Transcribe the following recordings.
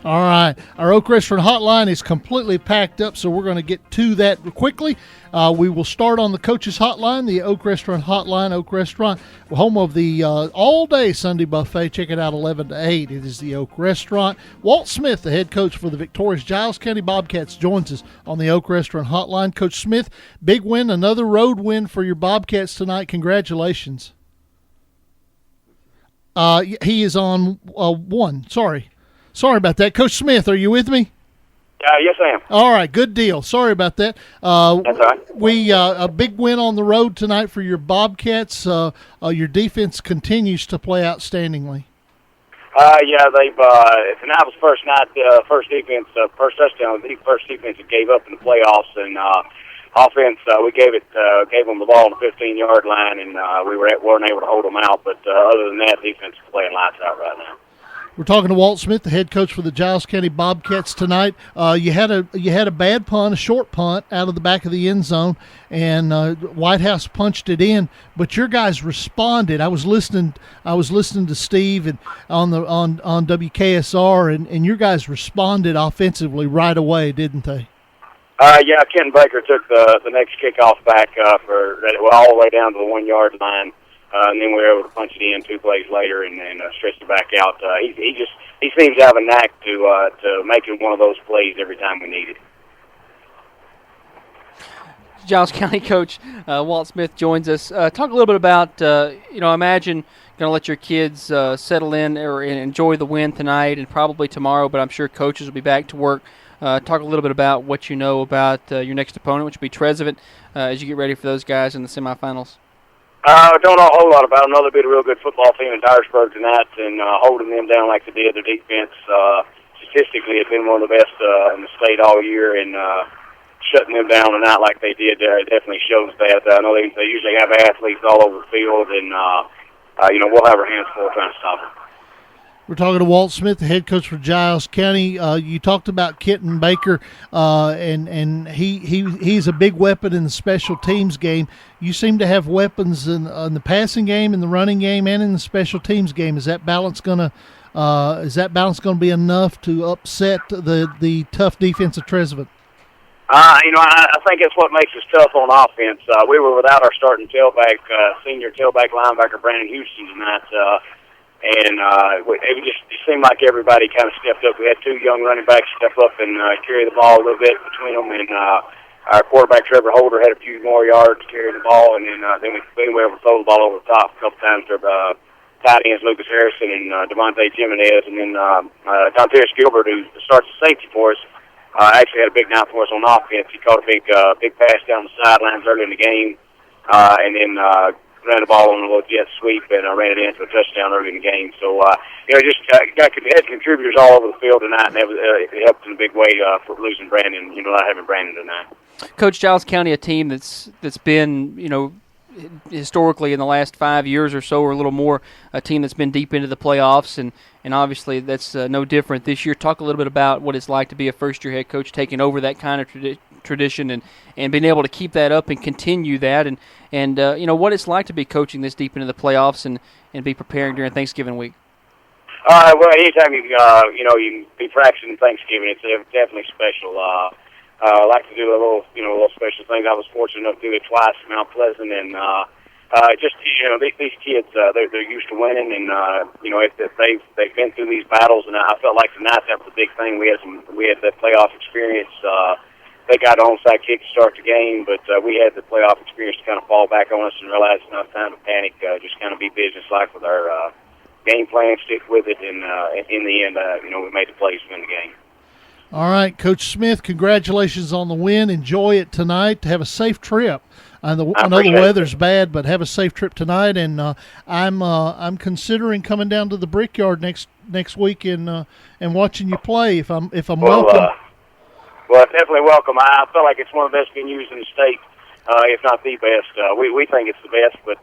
All right. Our Oak Restaurant hotline is completely packed up, so we're going to get to that quickly. We will start on the coaches hotline, the Oak Restaurant hotline. Oak Restaurant, home of the all-day Sunday buffet. Check it out 11 to 8. It is the Oak Restaurant. Walt Smith, the head coach for the victorious Giles County Bobcats, joins us on the Oak Restaurant hotline. Coach Smith, big win, another road win for your Bobcats tonight. Congratulations. He is on one. Sorry about that. Coach Smith, are you with me? Yes, I am. All right, good deal. Sorry about that. That's all right. A big win on the road tonight for your Bobcats. Your defense continues to play outstandingly. They've tonight was first night, first defense, first touchdown, the first defense that gave up in the playoffs, and offense we gave them the ball on the 15-yard line, and we weren't able to hold them out. But other than that, defense is playing lights out right now. We're talking to Walt Smith, the head coach for the Giles County Bobcats tonight. You had a bad punt, a short punt out of the back of the end zone, and Whitehouse punched it in. But your guys responded. I was listening to Steve and on WKSR, and your guys responded offensively right away, didn't they? Ken Baker took the next kickoff back all the way down to the 1-yard line. And then we were able to punch it in 2 plays later and stretch it back out. He seems to have a knack to making one of those plays every time we need it. Giles County coach Walt Smith joins us. Talk a little bit about I imagine going to let your kids settle in and enjoy the win tonight and probably tomorrow, but I'm sure coaches will be back to work. Talk a little bit about what you know about your next opponent, which will be Trezevant, as you get ready for those guys in the semifinals. Don't know a whole lot about them. They'll be a real good football team in Dyersburg tonight, and holding them down like they did. Their defense statistically has been one of the best in the state all year, and shutting them down tonight like they did definitely shows that. I know they usually have athletes all over the field, and we'll have our hands full trying to stop them. We're talking to Walt Smith, the head coach for Giles County. You talked about Kenton Baker, and he's a big weapon in the special teams game. You seem to have weapons in the passing game, in the running game, and in the special teams game. Is that balance going to be enough to upset the tough defense of Trezevant? I think it's what makes us tough on offense. We were without our starting tailback, senior tailback linebacker Brandon Houston tonight. It seemed like everybody kind of stepped up. We had 2 young running backs step up and carry the ball a little bit between them, and our quarterback Trevor Holder had a few more yards carrying the ball, and then we were able to throw the ball over the top a couple times to tight ends Lucas Harrison and Devontae Jimenez, and then Dontaris Gilbert, who starts the safety for us, actually had a big night for us on offense. He caught a big pass down the sidelines early in the game, and then ran the ball on a little jet sweep and ran it into a touchdown early in the game. So, had contributors all over the field tonight, and it helped in a big way for losing Brandon, not having Brandon tonight. Coach, Giles County, a team that's been, historically in the last 5 years or so or a little more, a team that's been deep into the playoffs, and obviously that's no different this year. Talk a little bit about what it's like to be a first-year head coach, taking over that kind of tradition and being able to keep that up and continue that, and what it's like to be coaching this deep into the playoffs and be preparing during Thanksgiving week. Well, anytime you can be practicing Thanksgiving, it's definitely special. I like to do little special things. I was fortunate enough to do it twice in Mount Pleasant, and these kids, they're used to winning, and they've been through these battles, and I felt like tonight that was a big thing. We had that playoff experience. They got an onside kick to start the game, but we had the playoff experience to kind of fall back on us and realize it's not time to panic. Just kind of be business-like with our game plan, stick with it, and in the end, we made the plays to win the game. All right, Coach Smith, congratulations on the win. Enjoy it tonight. Have a safe trip. I know the weather's bad, but have a safe trip tonight. And I'm considering coming down to the Brickyard next week and watching you play if I'm welcome. Well, definitely welcome. I feel like it's one of the best venues in the state, if not the best. We think it's the best, but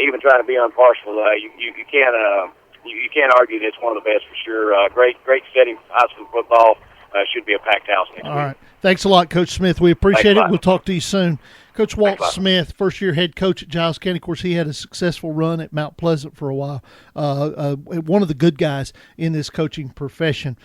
even trying to be impartial, you can't argue that it's one of the best for sure. Great setting for high school football. Should be a packed house next week. All right. Thanks a lot, Coach Smith. We appreciate it. We'll talk to you soon. Coach Walt Smith, first-year head coach at Giles County. Of course, he had a successful run at Mount Pleasant for a while. One of the good guys in this coaching profession.